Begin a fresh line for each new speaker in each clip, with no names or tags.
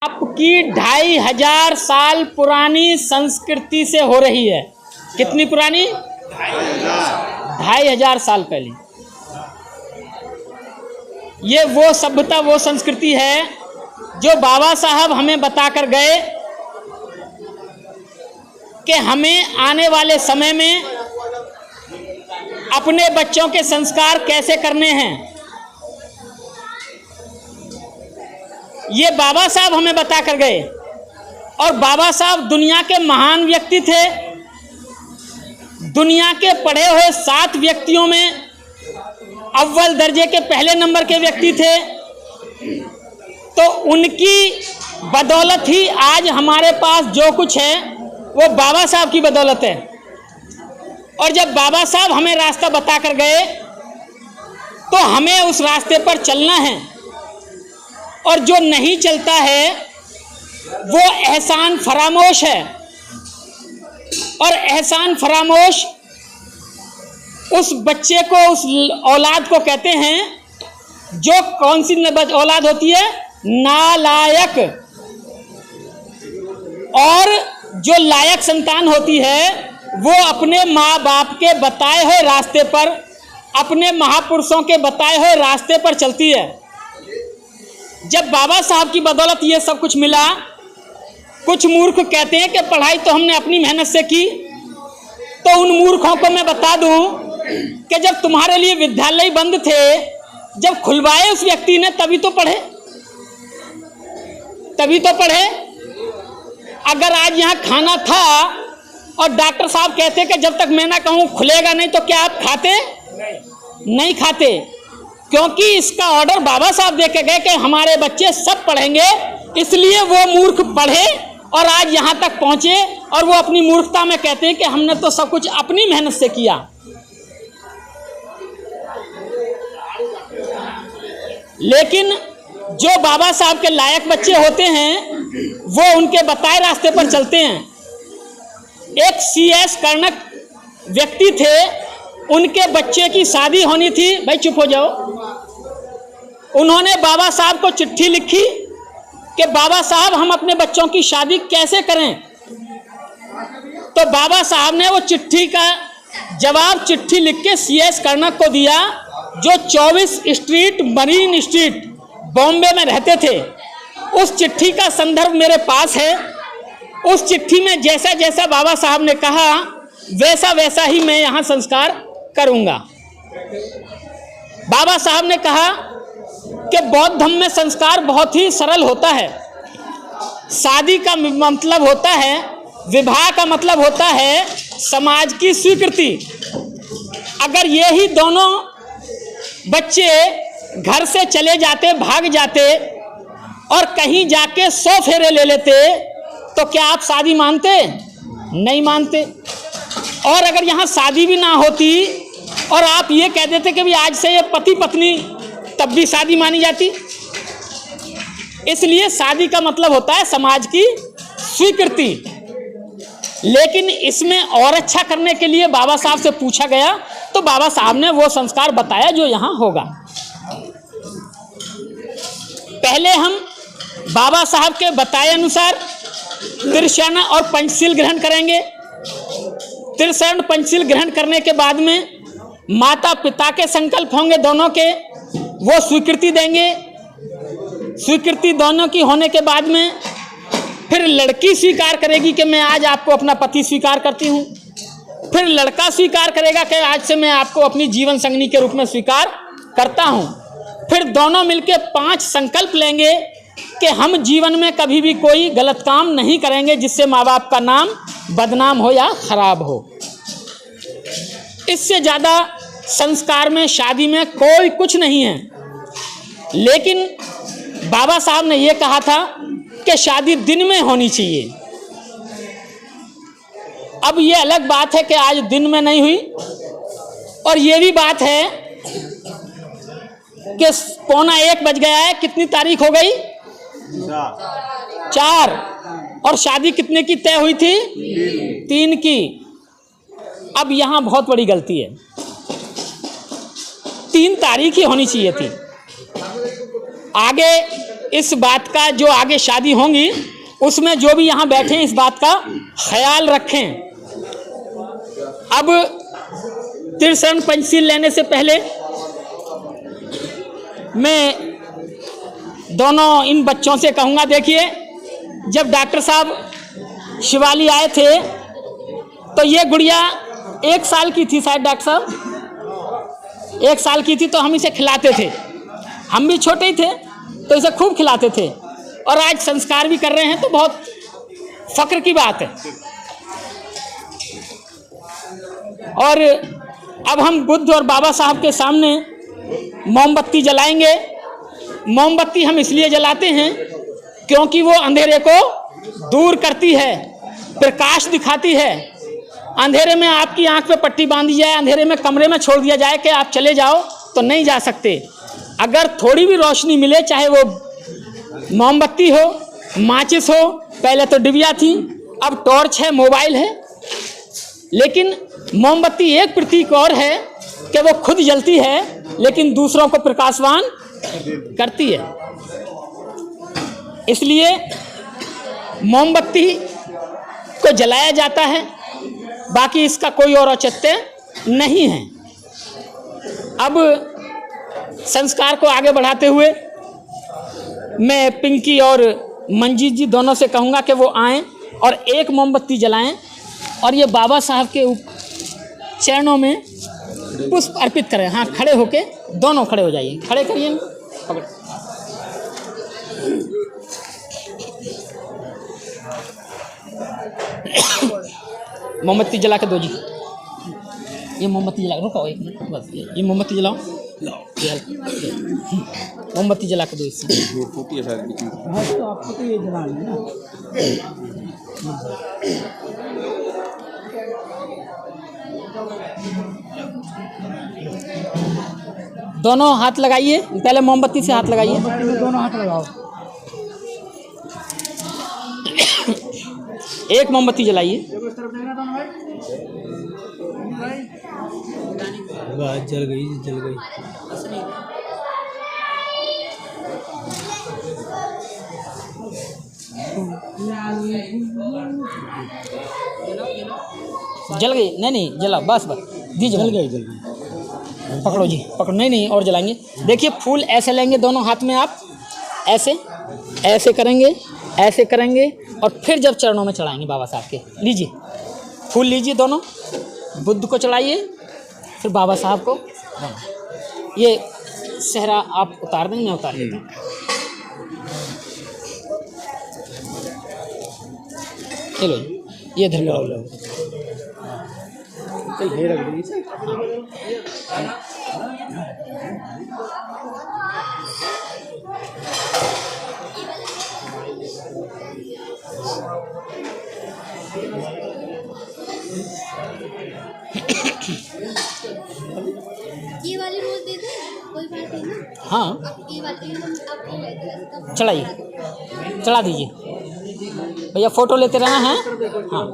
आपकी 2500 साल पुरानी संस्कृति से हो रही है। कितनी पुरानी? 2500 साल पहले। ये वो सभ्यता, वो संस्कृति है जो बाबा साहब हमें बताकर गए कि हमें आने वाले समय में अपने बच्चों के संस्कार कैसे करने हैं। ये बाबा साहब हमें बताकर गए। और बाबा साहब दुनिया के महान व्यक्ति थे। दुनिया के पढ़े हुए 7 व्यक्तियों में अव्वल दर्जे के पहले नंबर के व्यक्ति थे। तो उनकी बदौलत ही आज हमारे पास जो कुछ है वो बाबा साहब की बदौलत है। और जब बाबा साहब हमें रास्ता बताकर गए तो हमें उस रास्ते पर चलना है। और जो नहीं चलता है वो एहसान फरामोश है। और एहसान फरामोश उस बच्चे को, उस औलाद को कहते हैं जो कौन सी औलाद होती है? नालायक। और जो लायक संतान होती है वो अपने माँ बाप के बताए हुए रास्ते पर, अपने महापुरुषों के बताए हुए रास्ते पर चलती है। जब बाबा साहब की बदौलत ये सब कुछ मिला, कुछ मूर्ख कहते हैं कि पढ़ाई तो हमने अपनी मेहनत से की, तो उन मूर्खों को मैं बता दूं कि जब तुम्हारे लिए विद्यालय बंद थे, जब खुलवाए उस व्यक्ति ने, तभी तो पढ़े, तभी तो पढ़े। अगर आज यहाँ खाना था और डॉक्टर साहब कहते कि जब तक मैं ना कहूँ खुलेगा नहीं, तो क्या आप खाते? नहीं खाते, क्योंकि इसका ऑर्डर बाबा साहब दे के गए कि हमारे बच्चे सब पढ़ेंगे। इसलिए वो मूर्ख पढ़े और आज यहाँ तक पहुँचे। और वो अपनी मूर्खता में कहते हैं कि हमने तो सब कुछ अपनी मेहनत से किया। लेकिन जो बाबा साहब के लायक बच्चे होते हैं वो उनके बताए रास्ते पर चलते हैं। एक CS कर्णक व्यक्ति थे, उनके बच्चे की शादी होनी थी। भाई चुप हो जाओ। उन्होंने बाबा साहब को चिट्ठी लिखी कि बाबा साहब हम अपने बच्चों की शादी कैसे करें। तो बाबा साहब ने वो चिट्ठी का जवाब चिट्ठी लिख के CS कर्णक को दिया, जो 24 स्ट्रीट, मरीन स्ट्रीट, बॉम्बे में रहते थे। उस चिट्ठी का संदर्भ मेरे पास है। उस चिट्ठी में जैसा जैसा बाबा साहब ने कहा वैसा वैसा ही मैं यहाँ संस्कार करूँगा। बाबा साहब ने कहा कि बौद्ध धर्म में संस्कार बहुत ही सरल होता है। शादी का मतलब होता है, विवाह का मतलब होता है समाज की स्वीकृति। अगर ये ही दोनों बच्चे घर से चले जाते, भाग जाते और कहीं जाके 100 फेरे ले लेते, तो क्या आप शादी मानते? नहीं मानते। और अगर यहाँ शादी भी ना होती और आप ये कह देते कि भी आज से ये पति पत्नी, तब भी शादी मानी जाती। इसलिए शादी का मतलब होता है समाज की स्वीकृति। लेकिन इसमें और अच्छा करने के लिए बाबा साहब से पूछा गया तो बाबा साहब ने वो संस्कार बताया जो यहाँ होगा। पहले हम बाबा साहब के बताए अनुसार त्रिशरण और पंचशील ग्रहण करेंगे। त्रिशरण पंचशील ग्रहण करने के बाद में माता पिता के संकल्प होंगे दोनों के, वो स्वीकृति देंगे। स्वीकृति दोनों की होने के बाद में फिर लड़की स्वीकार करेगी कि मैं आज आपको अपना पति स्वीकार करती हूँ। फिर लड़का स्वीकार करेगा कि आज से मैं आपको अपनी जीवन संगनी के रूप में स्वीकार करता हूँ। फिर दोनों मिलके 5 संकल्प लेंगे कि हम जीवन में कभी भी कोई गलत काम नहीं करेंगे जिससे माँ बाप का नाम बदनाम हो या खराब हो। इससे ज़्यादा संस्कार में, शादी में कोई कुछ नहीं है। लेकिन बाबा साहब ने ये कहा था कि शादी दिन में होनी चाहिए। अब ये अलग बात है कि आज दिन में नहीं हुई। और ये भी बात है कि 1:45 बज गया है। कितनी तारीख हो गई? 4। और शादी कितने की तय हुई थी? 3 की। अब यहाँ बहुत बड़ी गलती है। 3 तारीख ही होनी चाहिए थी। आगे इस बात का, जो आगे शादी होंगी उसमें जो भी यहाँ बैठे हैं, इस बात का ख्याल रखें। अब त्रिशरण पंचशील लेने से पहले मैं दोनों इन बच्चों से कहूँगा, देखिए जब डॉक्टर साहब शिवाली आए थे तो ये गुड़िया 1 साल की थी शायद, डॉक्टर साहब 1 साल की थी, तो हम इसे खिलाते थे, हम भी छोटे ही थे तो इसे खूब खिलाते थे, और आज संस्कार भी कर रहे हैं तो बहुत फक्र की बात है। और अब हम बुद्ध और बाबा साहब के सामने मोमबत्ती जलाएंगे। मोमबत्ती हम इसलिए जलाते हैं क्योंकि वो अंधेरे को दूर करती है, प्रकाश दिखाती है। अंधेरे में आपकी आंख पे पट्टी बांधी जाए, अंधेरे में कमरे में छोड़ दिया जाए कि आप चले जाओ, तो नहीं जा सकते। अगर थोड़ी भी रोशनी मिले, चाहे वो मोमबत्ती हो, माचिस हो, पहले तो डिबिया थी, अब टॉर्च है, मोबाइल है, लेकिन मोमबत्ती एक प्रतीक और है कि वो खुद जलती है लेकिन दूसरों को प्रकाशवान करती है। इसलिए मोमबत्ती को जलाया जाता है, बाकी इसका कोई और औचित्य नहीं है। अब संस्कार को आगे बढ़ाते हुए मैं पिंकी और मंजीत जी दोनों से कहूँगा कि वो आएं और एक मोमबत्ती जलाएं और ये बाबा साहब के चरणों में पुष्प अर्पित करें। हाँ, खड़े होके दोनों खड़े हो जाइए, खड़े करिए, पकड़। मोमबत्ती जला के दो जी, ये मोमबत्ती जला, रुको एक मिनट बस, ये मोमबत्ती जलाओ, मोमबत्ती जला के दो इससे। तो आपको तो ये जलानी है ना। दोनों हाथ लगाइए, पहले मोमबत्ती से हाथ लगाइए, दोनों हाथ लगाओ। एक मोमबत्ती जलाइए। जल गई, जल गई। जल गई? नहीं जला, बस दीजिए। जल गई। पकड़ो जी, पकड़ो। नहीं और जलाएंगे। देखिए फूल ऐसे लेंगे दोनों हाथ में, आप ऐसे करेंगे और फिर जब चरणों में चढ़ाएंगे बाबा साहब के, लीजिए फूल, लीजिए दोनों, बुद्ध को चढ़ाइए, फिर बाबा साहब को। ये सेहरा आप उतार देंगे, मैं उतार देता हूँ। चलो ये धर लो,
ये वाली रोज दे दे, कोई बात नहीं ना।
हाँ,
ये वाली आप
चढ़ाइए, चढ़ा दीजिए भैया, फोटो लेते रहना है। हाँ,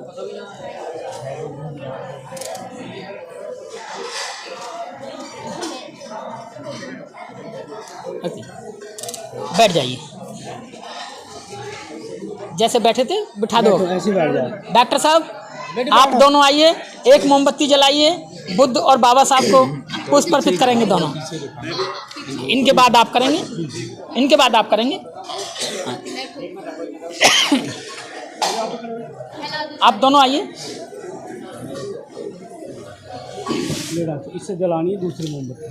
बैठ जाइए, जैसे बैठे थे बिठा दो। डॉक्टर साहब आप दोनों आइए, एक मोमबत्ती जलाइए, बुद्ध और बाबा साहब को पुष्प अर्पित करेंगे दोनों। इनके बाद आप करेंगे, आप दोनों आइए।
इससे जलानी है दूसरी मोमबत्ती।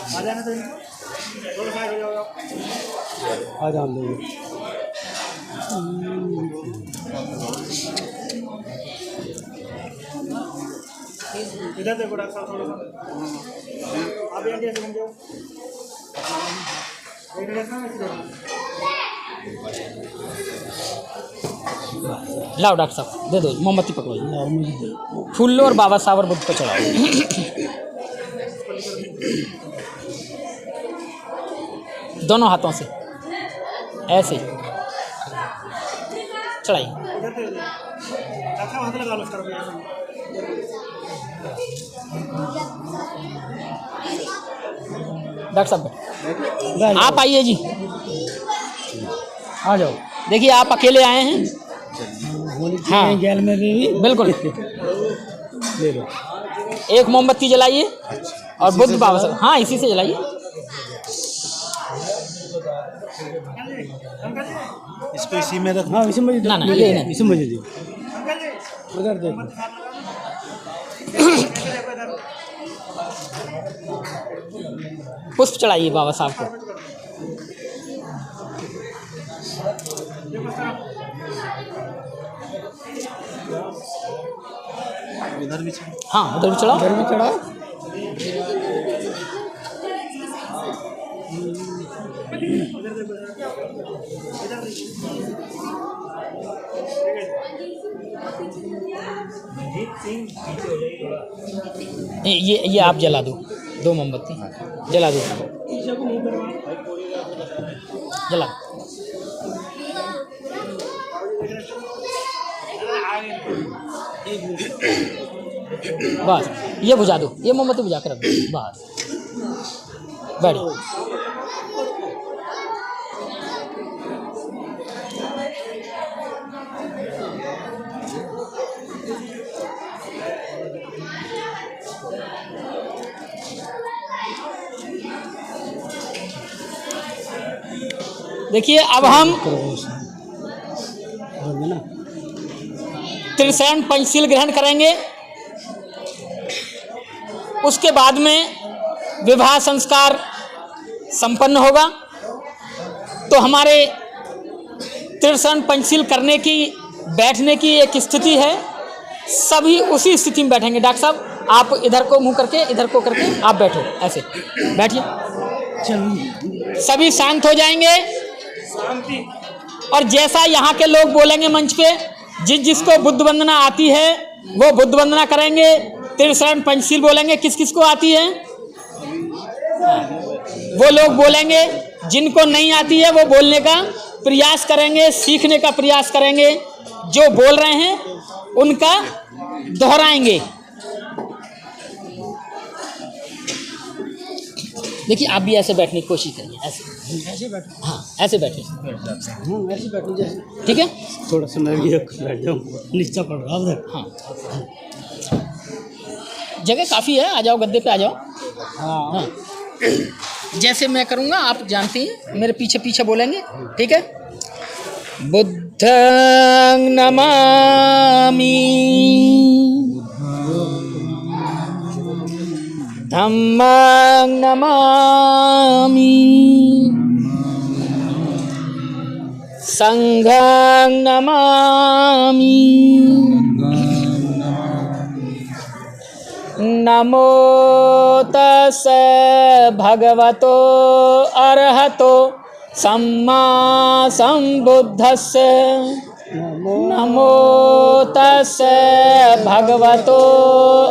आ जाना तो आ जान दो। इधर देखो डॉक्टर साहब, थोड़ा सा आप यहाँ कैसे बन जाओ।
लाओ डॉक्टर साहब, दे दो मोमबत्ती, पकड़ो, फूल लो और बाबा साहब और बुद्ध को चढ़ाओ। दोनों हाथों से ऐसे चढ़ाइए। डॉक्टर साहब आप आइए जी, आ जाओ। देखिए आप अकेले आए हैं। हाँ
गैल में भी
बिल्कुल।
ले लो।
एक मोमबत्ती जलाइए और बुद्ध बाबा साहब, हाँ इसी से जलाइए।
इसको इसी में रखना। हाँ इसी में
ना ना ये नहीं,
इसी में दे उधर देखो।
पुष्प चढ़ाइए बाबा साहब को।
इधर भी
हाँ उधर भी चढ़ाओ।
उधर भी चढ़ाओ।
ये आप जला दो, 2 मोमबत्ती जला दो, जला। बस ये बुझा दो, ये मोमबत्ती बुझा कर रख दो, बस बैठ। देखिए अब हम त्रिशरण पंचशील ग्रहण करेंगे। उसके बाद में विवाह संस्कार संपन्न होगा। तो हमारे त्रिशरण पंचशील करने की, बैठने की एक स्थिति है, सभी उसी स्थिति में बैठेंगे। डॉक्टर साहब आप इधर को मुंह करके, इधर को करके आप बैठो, ऐसे बैठिए। सभी शांत हो जाएंगे और जैसा यहाँ के लोग बोलेंगे मंच पे, जिसको बुद्ध वंदना आती है वो बुद्ध वंदना करेंगे। त्रिशरण पंचशील बोलेंगे, किस किस को आती है वो लोग बोलेंगे। जिनको नहीं आती है वो बोलने का प्रयास करेंगे, सीखने का प्रयास करेंगे। जो बोल रहे हैं उनका दोहराएंगे। देखिए आप भी ऐसे बैठने की कोशिश करिए, ऐसे बैठो। हाँ ऐसे बैठे,
ऐसे बैठो जैसे,
ठीक है।
थोड़ा सा मैं भी बैठ जाऊँ, नीचा पड़ रहा उधर।
हाँ जगह काफ़ी है, आ जाओ गद्दे पे आ जाओ। हाँ जैसे मैं करूँगा आप जानती हैं, मेरे पीछे पीछे बोलेंगे, ठीक है। बुद्धं नमामि, धम्मं नमामि, संघं नमामि। नमो तस्सै भगवतो अरहतो सम्मा सम्बुद्धस्सै। नमो तस्सै भगवतो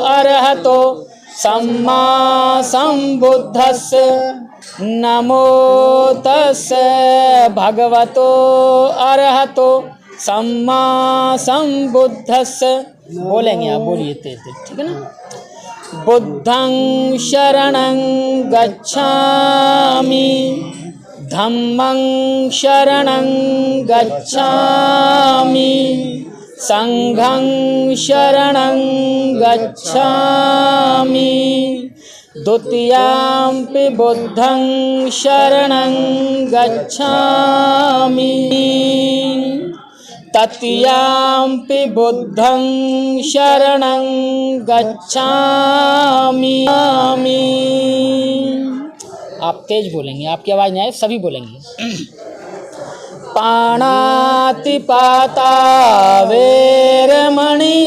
अरहतो सम्मा सम्बुद्धस्सै। नमो तस्सै भगवतो अरहतो सम्मा सम्बुद्धस्सै। बोलेंगे आप, बोलिए तेज तेज, ठीक है ना। बुद्धं शरणं गच्छामि, धम्मं शरणं गच्छामि, संघं शरणं गच्छामि, द्वितीयाम्पि बुद्धं शरणं गच्छामि, तृतीयाम्पि बुद्धं शरणं गच्छामि। आप तेज बोलेंगे, आपकी आवाज़ नहीं आए, सभी बोलेंगे। पाणातिपाता वेरमणि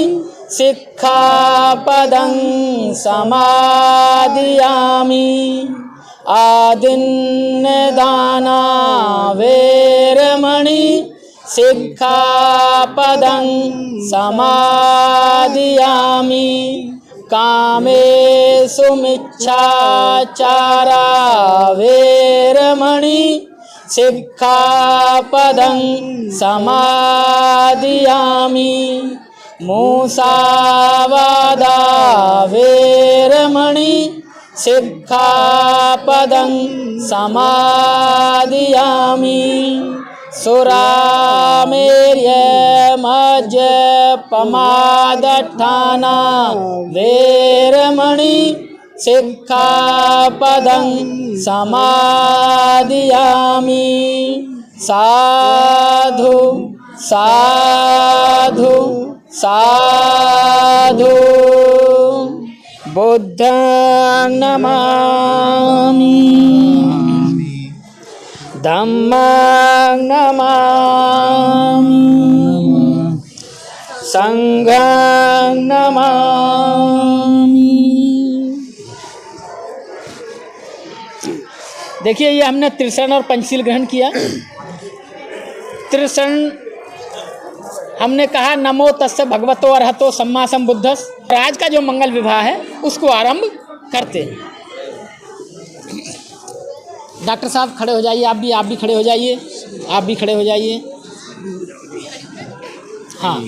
सिक्खापदं समादियामि। आदिन्नदाना वेरमणि सिक्खापदं समादियामि। कामेषु मिच्छाचारा वेरमणि सिक्खापदं समादियामि। मूसावादा वेरमणि सिक्खापदं समादियामि सुरामेर्यमज्यपमादठाना वेरमणि सिक्खापदं समादियामि साधु साधु साधु बुद्धं नमामि धम्मं नमामि संघं नमामि। देखिए ये हमने त्रिशरण और पंचशील ग्रहण किया। त्रिशरण हमने कहा नमो तस्य भगवतो अरहतो सम्मा सम्बुद्धस्। और आज का जो मंगल विवाह है उसको आरंभ करते हैं। डॉक्टर साहब खड़े हो जाइए, आप भी खड़े हो जाइए, आप भी खड़े हो जाइए। हाँ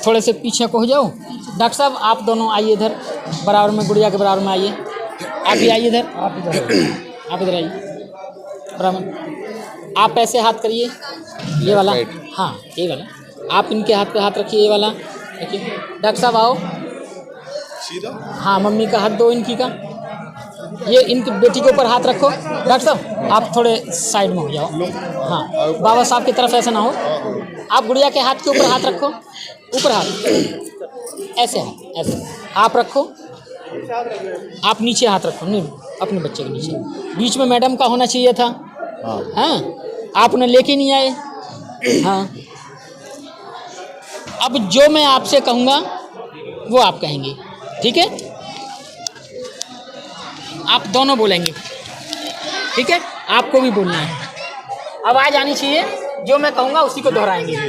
थोड़े से पीछे को हो जाओ। डॉक्टर साहब आप दोनों आइए इधर, बराबर में, गुड़िया के बराबर में आइए। आप भी आइए इधर, आप इधर आइए बराबर। आप ऐसे हाथ करिए, ये वाला, हाँ ये वाला। आप इनके हाथ पे हाथ रखिए, ये वाला रखिए। डॉक्टर साहब आओ सीधा, हाँ मम्मी का हाथ दो, इनकी का, ये इनकी बेटी के ऊपर हाथ रखो। डॉक्टर साहब आप थोड़े साइड में हो जाओ, हाँ बाबा साहब की तरफ ऐसा ना हो। आप गुड़िया के हाथ के ऊपर हाथ रखो, ऊपर हाथ, ऐसे हाथ, ऐसे आप रखो। आप नीचे हाथ रखो, नहीं अपने बच्चे के नीचे। बीच में मैडम का होना चाहिए था, हाँ आप उन्हें लेके नहीं आए। हाँ अब जो मैं आपसे कहूँगा वो आप कहेंगे, ठीक है? आप दोनों बोलेंगे, ठीक है? आपको भी बोलना है, आवाज़ आनी चाहिए। जो मैं कहूँगा उसी को दोहराएंगे। हाँ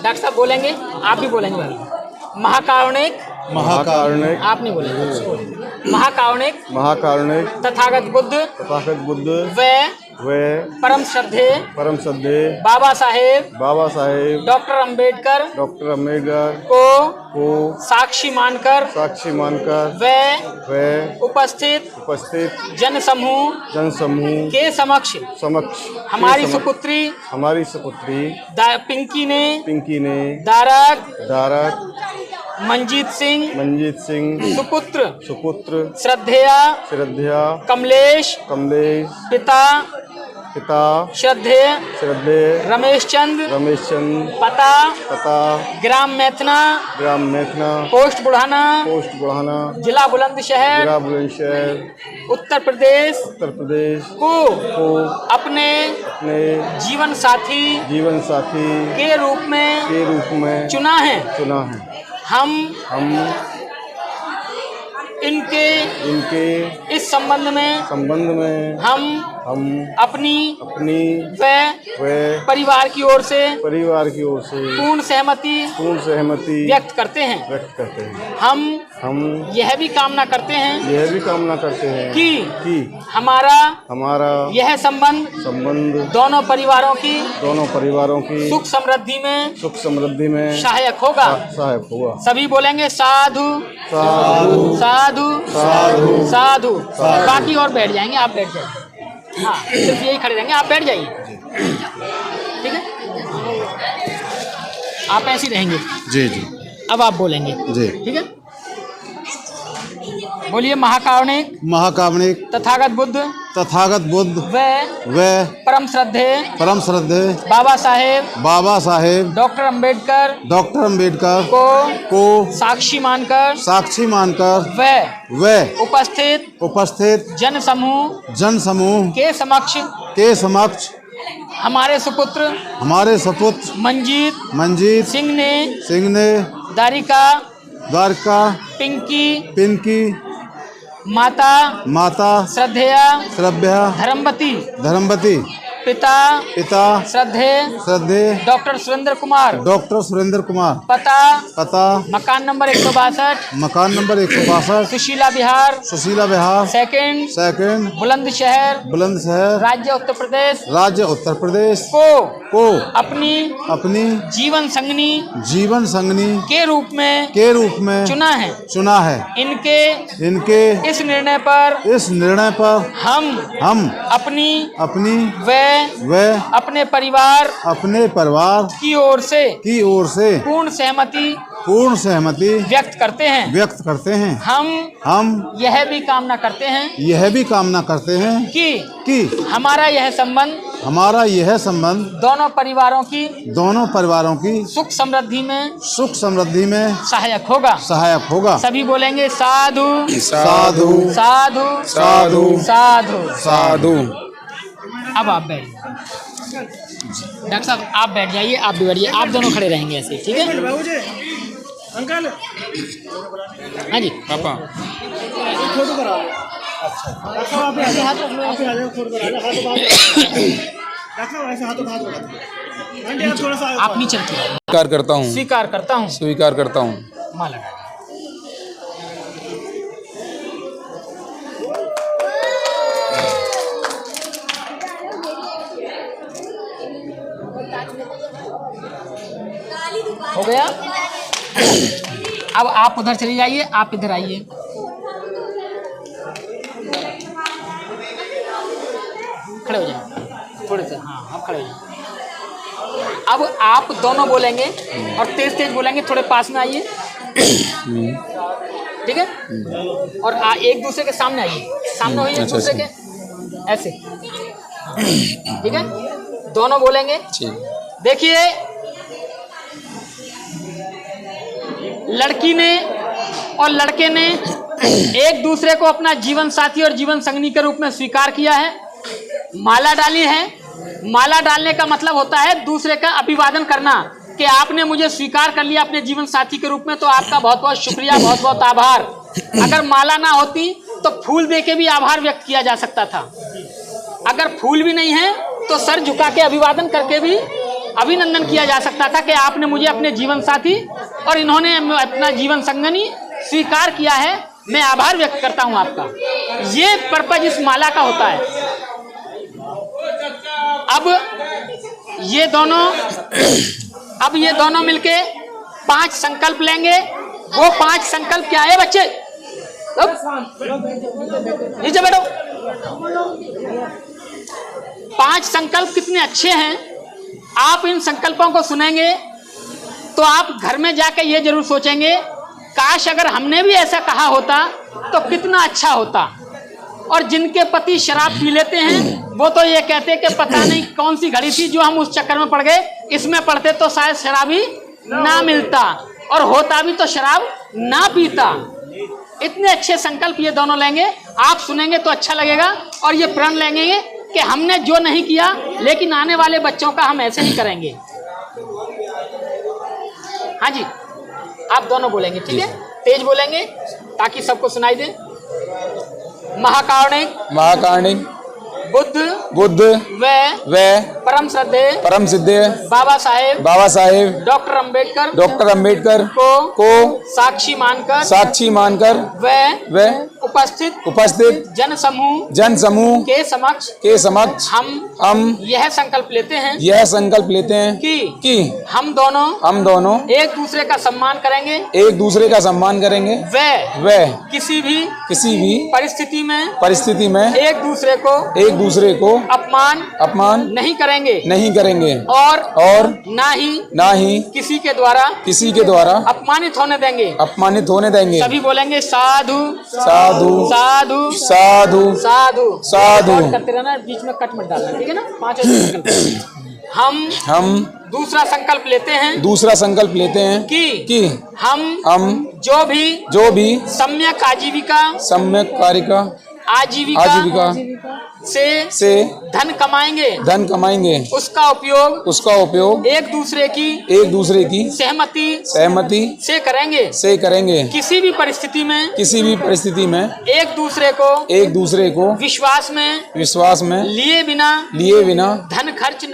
डॉक्टर साहब बोलेंगे, आप भी बोलेंगे भाई। महाकारुणिक,
महाकारुणिक,
आप नहीं बोलेंगे, महाकारुणिक,
महाकारुणिक,
तथागत बुद्ध,
तथागत बुद्ध,
वे परम श्रद्धे बाबा साहेब डॉक्टर अंबेडकर को साक्षी मानकर वे उपस्थित जन समूह के समक्ष हमारी सुपुत्री पिंकी ने दारक मंजीत सिंह सुपुत्र श्रद्धेया कमलेश पिता श्रद्धेय रमेश चंद पता ग्राम मैथना पोस्ट बुढ़ाना जिला बुलंदशहर उत्तर प्रदेश को अपने जीवन साथी के रूप में चुना है। हम इनके इस संबंध में हम अपनी व परिवार की ओर से पूर्ण सहमति व्यक्त करते हैं। हम यह भी कामना करते हैं कि हमारा यह संबंध दोनों परिवारों की सुख समृद्धि में सहायक होगा। सभी बोलेंगे साधु साधु साधु साधु। बाकी और बैठ जाएंगे, आप बैठ जाइए। हाँ सिर्फ यही खड़े रहेंगे, आप बैठ जाइए, ठीक है? आप ऐसे ही रहेंगे
जी।
अब आप बोलेंगे जी, ठीक है? बोलिए महाकारुणिक तथागत बुद्ध वे परम श्रद्धे बाबा साहेब डॉक्टर अंबेडकर को साक्षी मानकर वे उपस्थित जन समूह के समक्ष हमारे सुपुत्र मंजीत सिंह ने द्वारिका पिंकी माता श्रद्धेया धर्मवती पिता
पिता
श्रद्धे डॉक्टर सुरेंद्र कुमार पता मकान नंबर 162
मकान नंबर 162
सुशीला विहार
सेकंड
बुलंदशहर राज्य उत्तर प्रदेश
को
अपनी जीवन संगनी के रूप में चुना है। इनके इस निर्णय पर हम अपनी व अपने परिवार की ओर से पूर्ण सहमति व्यक्त करते हैं। हम यह भी कामना करते हैं कि हमारा यह संबंध दोनों परिवारों की सुख समृद्धि में सहायक होगा। सभी बोलेंगे साधु साधु साधु साधु साधु साधु। अब आप बैठ डॉक्टर साहब, आप बैठ जाइए, आप भी बैठिए, आप दोनों खड़े रहेंगे ऐसे, ठीक है?
बाबूजी, अंकल,
हाँ जी
पापा, फोटो करा लो। अच्छा, डॉक्टर साहब आप आ जाओ, फोटो करा लो, डॉक्टर साहब ऐसे हाथों हाथ लगा। आंटी आप थोड़ा सा
आप नीचे रखिए। स्वीकार करता हूँ। माला लगा। हो गया। अब आप उधर चले जाइए, आप इधर आइए। खड़े हो जाए थोड़े से, हाँ आप खड़े हो जाए। अब आप दोनों बोलेंगे और तेज तेज बोलेंगे, थोड़े पास में आइए, ठीक है? और एक दूसरे के सामने आइए, सामने होइए एक दूसरे के, ऐसे, ठीक है? दोनों बोलेंगे। देखिए, लड़की ने और लड़के ने एक दूसरे को अपना जीवन साथी और जीवन संगनी के रूप में स्वीकार किया है, माला डाली है। माला डालने का मतलब होता है दूसरे का अभिवादन करना कि आपने मुझे स्वीकार कर लिया अपने जीवन साथी के रूप में, तो आपका बहुत बहुत शुक्रिया, बहुत बहुत आभार। अगर माला ना होती तो फूल दे के भी आभार व्यक्त किया जा सकता था। अगर फूल भी नहीं है तो सर झुका के अभिवादन करके भी अभिनंदन किया जा सकता था कि आपने मुझे अपने जीवन साथी और इन्होंने अपना जीवन संगनी स्वीकार किया है, मैं आभार व्यक्त करता हूं आपका। ये पर्पज इस माला का होता है। अब ये दोनों मिलके 5 संकल्प लेंगे। वो 5 संकल्प क्या है बच्चे? नीचे बैठो। 5 संकल्प कितने अच्छे हैं। आप इन संकल्पों को सुनेंगे तो आप घर में जाकर ये जरूर सोचेंगे, काश अगर हमने भी ऐसा कहा होता तो कितना अच्छा होता। और जिनके पति शराब पी लेते हैं वो तो ये कहते हैं कि पता नहीं कौन सी घड़ी थी जो हम उस चक्कर में पड़ गए, इसमें पड़ते तो शायद शराब ही ना मिलता, और होता भी तो शराब ना पीता। इतने अच्छे संकल्प ये दोनों लेंगे, आप सुनेंगे तो अच्छा लगेगा। और ये प्रण लेंगे कि हमने जो नहीं किया लेकिन आने वाले बच्चों का हम ऐसे ही करेंगे। हाँ जी, आप दोनों बोलेंगे, ठीक है? तेज बोलेंगे ताकि सबको सुनाई दे। महाकारुणिक बुद्ध व परम सिद्धे बाबा साहेब डॉक्टर अंबेडकर को साक्षी मानकर व उपस्थित जन समूह के समक्ष हम यह संकल्प लेते हैं कि हम दोनों एक दूसरे का सम्मान करेंगे व किसी भी परिस्थिति में एक दूसरे को अपमान नहीं करेंगे और ना ही किसी के द्वारा अपमानित होने देंगे। सभी बोलेंगे साधु साधु साधु साधु साधु साधु। करते रहना, बीच में कट मत डालना, ठीक है ना? 5 संकल्प। हम दूसरा संकल्प लेते हैं कि हम जो भी सम्यक आजीविका आजीविका से धन कमाएंगे उसका उपयोग एक दूसरे की सहमति से करेंगे। किसी भी परिस्थिति में एक दूसरे को विश्वास में लिए बिना धन खर्च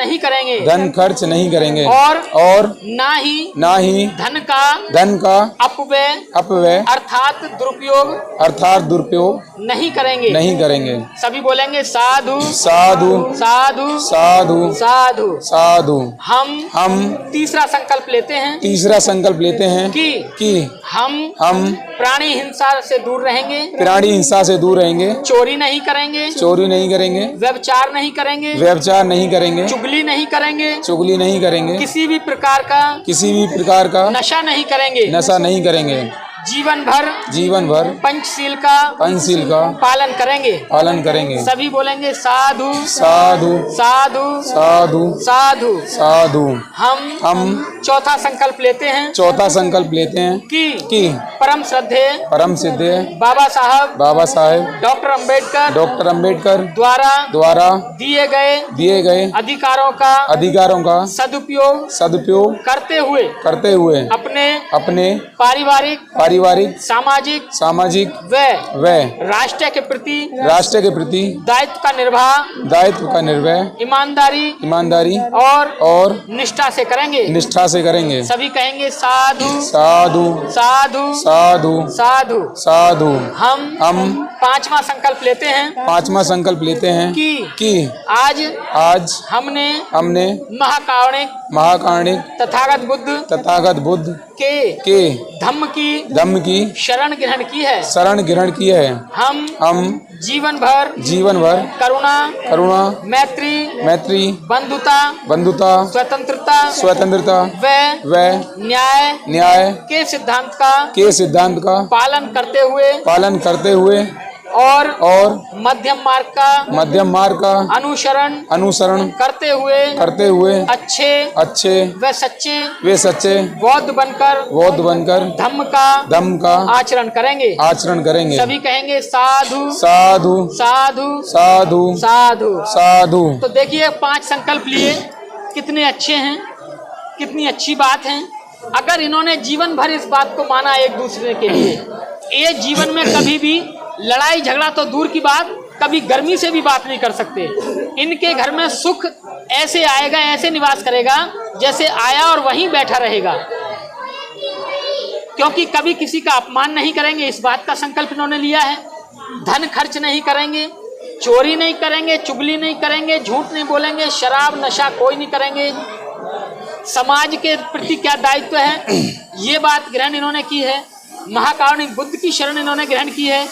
नहीं करेंगे और ना ही धन का अपव्यय अर्थात दुरुपयोग नहीं करेंगे। सभी बोलेंगे साधु साधु साधु साधु साधु साधु। हम तीसरा संकल्प लेते हैं कि हम प्राणी हिंसा से दूर रहेंगे, चोरी नहीं करेंगे, व्यभिचार नहीं करेंगे, चुगली नहीं करेंगे, किसी भी प्रकार का नशा नहीं करेंगे। जीवन भर पंचशील का पालन करेंगे। सभी बोलेंगे साधु साधु साधु साधु साधु साधु। हम चौथा संकल्प लेते हैं कि परम श्रद्धेय बाबा साहब डॉक्टर अंबेडकर द्वारा दिए गए अधिकारों का सदुपयोग करते हुए अपने पारिवारिक सामाजिक व राष्ट्र के प्रति दायित्व का निर्वाह ईमानदारी और निष्ठा से करेंगे। सभी कहेंगे साधु साधु साधु साधु साधु साधु। हम पांचवा संकल्प लेते हैं कि आज हमने महाकारुणिक तथागत बुद्ध के धम्म की शरण ग्रहण की है। हम जीवन भर करुणा मैत्री बंधुता स्वतंत्रता व न्याय के सिद्धांत का पालन करते हुए और मध्यम मार्ग का अनुसरण करते हुए अच्छे व सच्चे बौद्ध बनकर धम्म का आचरण करेंगे। सभी कहेंगे साधु साधु साधु साधु साधु साधु। तो देखिए 5 संकल्प लिए, कितने अच्छे हैं, कितनी अच्छी बात है। अगर इन्होंने जीवन भर इस बात को माना एक दूसरे के लिए, ये जीवन में कभी भी लड़ाई झगड़ा तो दूर की बात, कभी गर्मी से भी बात नहीं कर सकते। इनके घर में सुख ऐसे आएगा, ऐसे निवास करेगा जैसे आया और वहीं बैठा रहेगा, क्योंकि कभी किसी का अपमान नहीं करेंगे। इस बात का संकल्प इन्होंने लिया है। धन खर्च नहीं करेंगे, चोरी नहीं करेंगे, चुगली नहीं करेंगे, झूठ नहीं बोलेंगे, शराब नशा कोई नहीं करेंगे। समाज के प्रति क्या दायित्व है, ये बात ग्रहण इन्होंने की है। महाकारुणिक बुद्ध की शरण इन्होंने ग्रहण की है,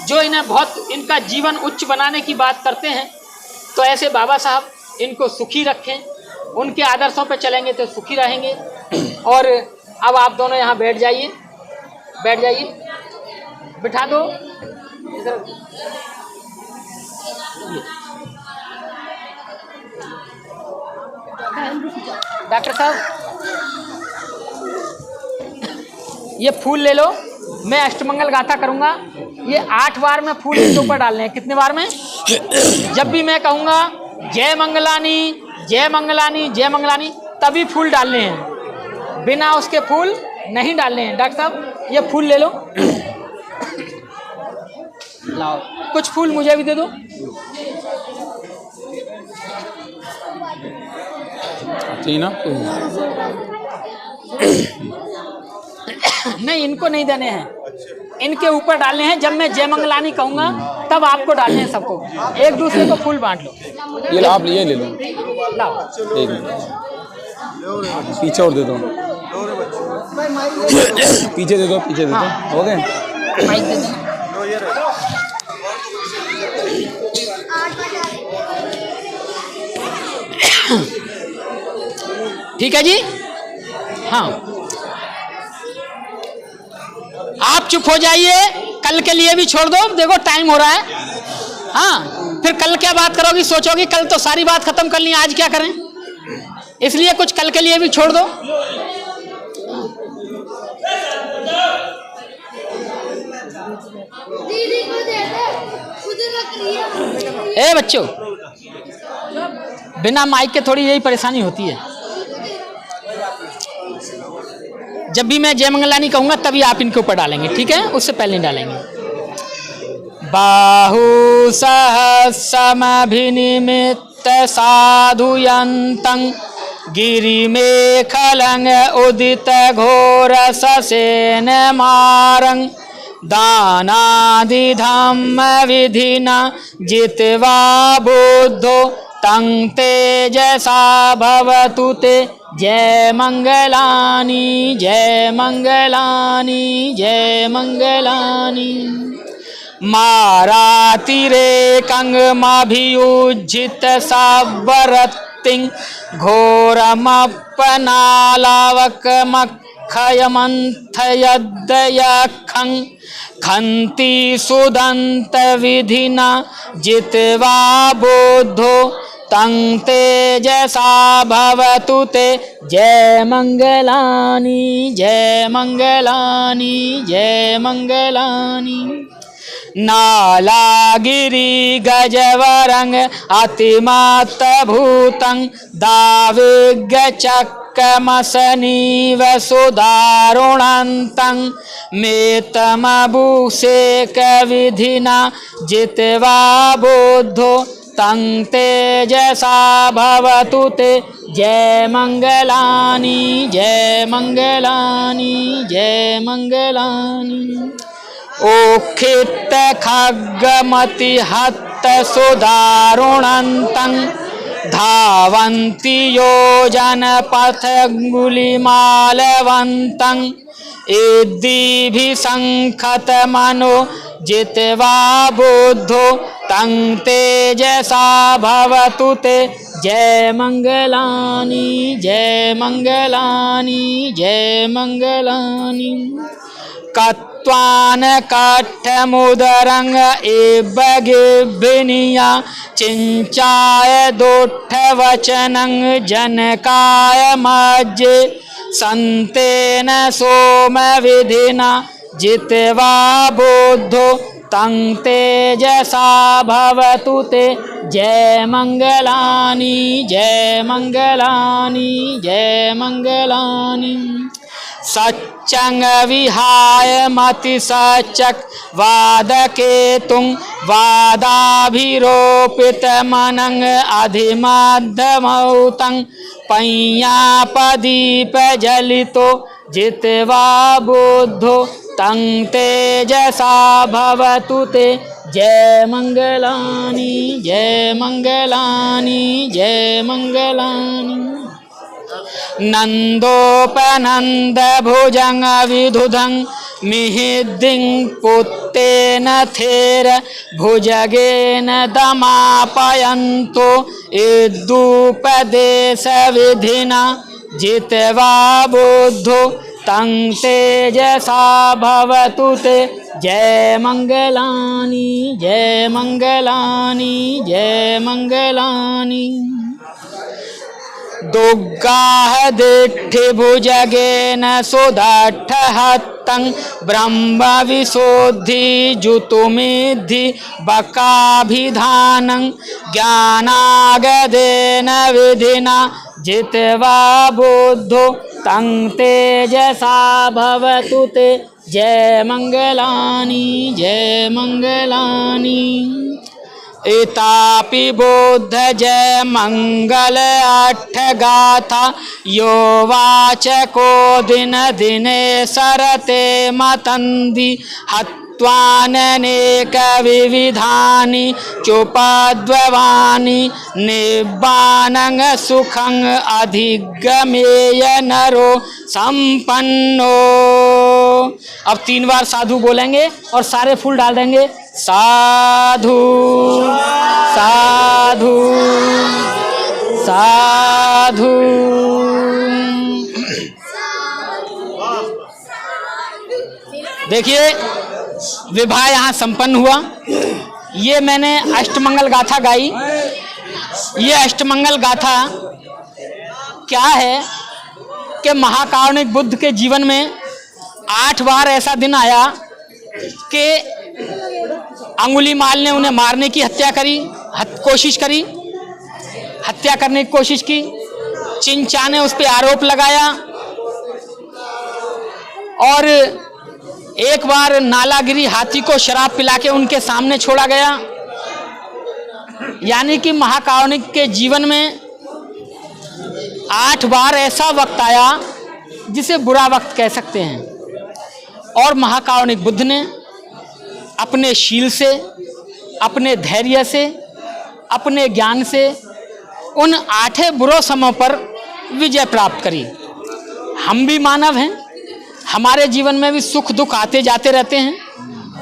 जो इन्हें बहुत इनका जीवन उच्च बनाने की बात करते हैं। तो ऐसे बाबा साहब इनको सुखी रखें, उनके आदर्शों पर चलेंगे तो सुखी रहेंगे। और अब आप दोनों यहाँ बैठ जाइए, बिठा दो इधर। डॉक्टर साहब ये फूल ले लो, मैं अष्टमंगल गाथा करूंगा। ये 8 बार में फूल इसके ऊपर डालने हैं। कितने बार में? जब भी मैं कहूँगा जय मंगलानी जय मंगलानी जय मंगलानी, तभी फूल डालने हैं, बिना उसके फूल नहीं डालने हैं। डॉक्टर साहब ये फूल ले लो, लाओ कुछ फूल मुझे भी दे दो।
ठीक ना?
नहीं, इनको नहीं देने हैं, इनके ऊपर डालने हैं। जब मैं जय मंगलानी कहूँगा तब आपको डालने हैं सबको, एक दूसरे को फूल बांट लो।
ये आप ये ले लो,
लाओ
एक पीछे और दे दो, पीछे दे दो, पीछे दे दो। हो गए?
माइक दे दो। ठीक है जी, हाँ आप चुप हो जाइए, कल के लिए भी छोड़ दो। देखो टाइम हो रहा है, हाँ फिर कल क्या बात करोगी, सोचोगी कल तो सारी बात खत्म कर ली, आज क्या करें, इसलिए कुछ कल के लिए भी छोड़ दो।
दीदी को दे दे खुद रख लिया।
ए बच्चों, बिना माइक के थोड़ी यही परेशानी होती है। जब भी मैं जय मंगलानी कहूंगा तभी आप इनके ऊपर डालेंगे, ठीक है? उससे पहले नहीं डालेंगे। बाहु सहस्रमभिनिमित्त साधुयन्तं गिरिमेखलं उदित घोर ससेन मारं दानादिधम्म विधिना जित्वा बुद्धो तं तेजसा भवतु ते जय मंगलानी जय मंगलानी जय मंगलानी। मारातिरेकंगमभियुज्जित सावरत्तिं घोरमप्पनालावकमक्षयमन्थयद्यखं खन्ति सुदन्त विधिना जित्वा बुद्धो तं तेजसा भवतु ते जय मंगलानी जय मंगलानी जय मंगलानी। नालागिरि गजवरंग अतिमात भूतं दाविगचक्रमसनीव सुदारुणन्तं मेतमभूषेक विधिना जित्वा बुद्धो तं तेजसा भवतु ते जय मंगलानी जय मंगलानी जय मंगलानी। ओखित खड्गमति हत सुदारुणन्तं धावन्ति योजन पथ गुलिमालवन्तं इद्दिभिसंखत मनो जित्वा बुद्धो तं तेजसा भवतु ते जय मंगलानी जय मंगलानी जय मंगलानी। कत्वान काठमुदरंग एबगिबिनिया चिंचाय दोठवचनं जनकाय मज्जे संतेन सोम विधिना जित्वा बुद्धो तं तेजसा भवतु ते जय मंगलानी जय मंगलानी जय मंगलानी। सच्चंग विहाय मति सचक वादकेतुं वादाभिरोपित मनंग अधिमध्यमौतं पय्यापदीप जलितो जित्वा बुद्धो तं तेजसा भवतु ते जय मंगलानी जय मंगलानी जय मंगलानी। नंदोपनंद भुजंग विधुधं मिहिद्दिं पुत्तेन थेर भुजगेन दमापयन्तो इद्दुपदेश विधिना जित्वा बुद्धो तं तेजसा भवतु ते जय मंगलानी जय मंगलानी जय मंगलानी। दुग्गाह दिट्ठि भुजगेन सुदट्ठहत्तं ब्रह्म विशोद्धि जुतुमिद्धि बकाभिधानं ज्ञानागदेन विधिना जित्वा बुद्धो तं तेजसा भवतु ते जय मंगलानी जय मंगलानी। इतापि बोध जय मंगल अट्ठ गाथा यो वाचको दिन दिने सरते मतंदी हत्वानेक विविधानि चोपद्ववानि निब्बानं सुखं अधिगमेय नरो संपन्नो। अब 3 बार साधु बोलेंगे और सारे फूल डाल देंगे। साधु साधु साधु। देखिए विवाह यहाँ संपन्न हुआ। ये मैंने अष्टमंगल गाथा गाई। ये अष्टमंगल गाथा क्या है कि महाकारुणिक बुद्ध के जीवन में 8 बार ऐसा दिन आया कि अंगुलीमाल ने उन्हें मारने की कोशिश करी, हत्या करने की कोशिश की। चिंचा ने उस पर आरोप लगाया और एक बार नालागिरी हाथी को शराब पिला के उनके सामने छोड़ा गया। यानी कि महाकारुणिक के जीवन में 8 बार ऐसा वक्त आया जिसे बुरा वक्त कह सकते हैं। और महाकारुणिक बुद्ध ने अपने शील से, अपने धैर्य से, अपने ज्ञान से उन 8 बुरे समयों पर विजय प्राप्त करी। हम भी मानव हैं, हमारे जीवन में भी सुख दुख आते जाते रहते हैं।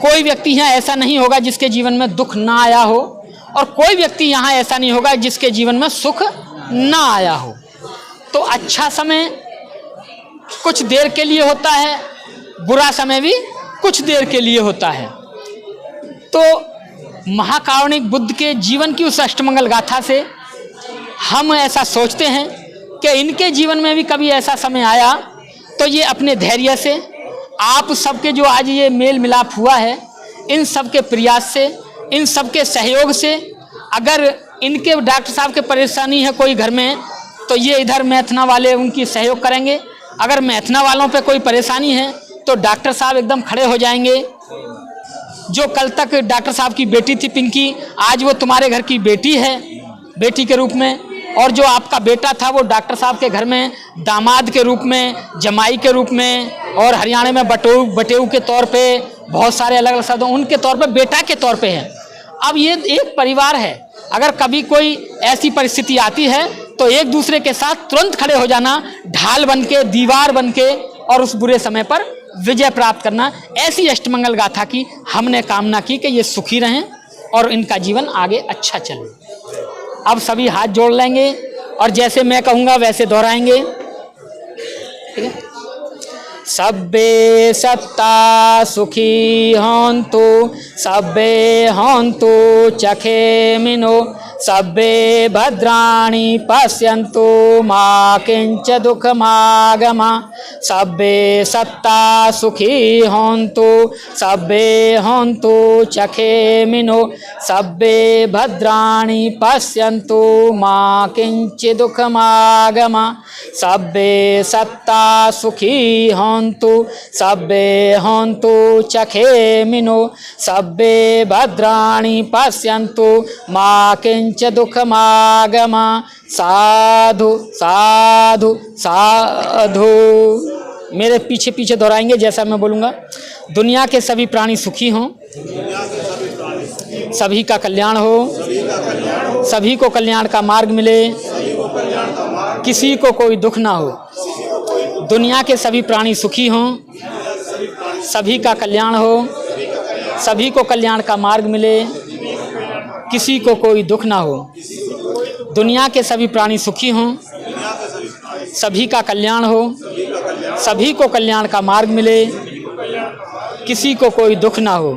कोई व्यक्ति यहाँ ऐसा नहीं होगा जिसके जीवन में दुख ना आया हो, और कोई व्यक्ति यहाँ ऐसा नहीं होगा जिसके जीवन में सुख ना आया हो। तो अच्छा समय कुछ देर के लिए होता है, बुरा समय भी कुछ देर के लिए होता है। तो महाकारुणिक बुद्ध के जीवन की उस अष्टमंगल गाथा से हम ऐसा सोचते हैं कि इनके जीवन में भी कभी ऐसा समय आया, तो ये अपने धैर्य से, आप सबके जो आज ये मेल मिलाप हुआ है, इन सब के प्रयास से, इन सब के सहयोग से, अगर इनके डॉक्टर साहब के परेशानी है कोई घर में, तो ये इधर मैथना वाले उनकी सहयोग करेंगे। अगर मैथना वालों पे कोई परेशानी है तो डॉक्टर साहब एकदम खड़े हो जाएंगे। जो कल तक डॉक्टर साहब की बेटी थी पिंकी, आज वो तुम्हारे घर की बेटी है, बेटी के रूप में। और जो आपका बेटा था वो डॉक्टर साहब के घर में दामाद के रूप में, जमाई के रूप में, और हरियाणा में बटेऊ के तौर पे, बहुत सारे अलग अलग शब्दों उनके तौर पे, बेटा के तौर पे है। अब ये एक परिवार है। अगर कभी कोई ऐसी परिस्थिति आती है तो एक दूसरे के साथ तुरंत खड़े हो जाना, ढाल बन के, दीवार बन के, और उस बुरे समय पर विजय प्राप्त करना। ऐसी अष्टमंगल गाथा की हमने कामना की कि ये सुखी रहें और इनका जीवन आगे अच्छा चले। अब सभी हाथ जोड़ लेंगे और जैसे मैं कहूँगा वैसे दोहराएंगे। ठीक है। सब्बे सत्ता सुखी हन्तु, सब्बे हन्तु चखेमिनो, सब्बे भद्राणि पश्यन्तु मा किंच दुःखमागमा। सब्बे सत्ता सुखी हन्तु, सब्बे हन्तु चखेमिनो, सब्बे भद्राणि पश्यन्तु मा किंच दुःखमागमा। सब्बे सत्ता सुखी हन्तु, सब्बे हन्तु चखेमिनो, सब्बे भद्राणि पश्यन्तु मा किंच दुःखमागमा। साधु साधु साधु। मेरे पीछे पीछे दोहराएंगे जैसा मैं बोलूँगा। दुनिया के सभी प्राणी सुखी हों, सभी का कल्याण हो, सभी को कल्याण का मार्ग मिले, किसी को कोई दुख ना हो। दुनिया के सभी प्राणी सुखी हों, सभी का कल्याण हो, सभी को कल्याण का मार्ग मिले, किसी को कोई दुख ना हो। दुनिया के सभी प्राणी सुखी हों, सभी का कल्याण हो, सभी को कल्याण का मार्ग मिले, किसी को कोई दुख ना हो।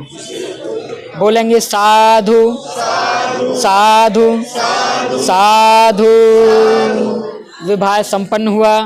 बोलेंगे साधु साधु साधु। विवाह संपन्न हुआ।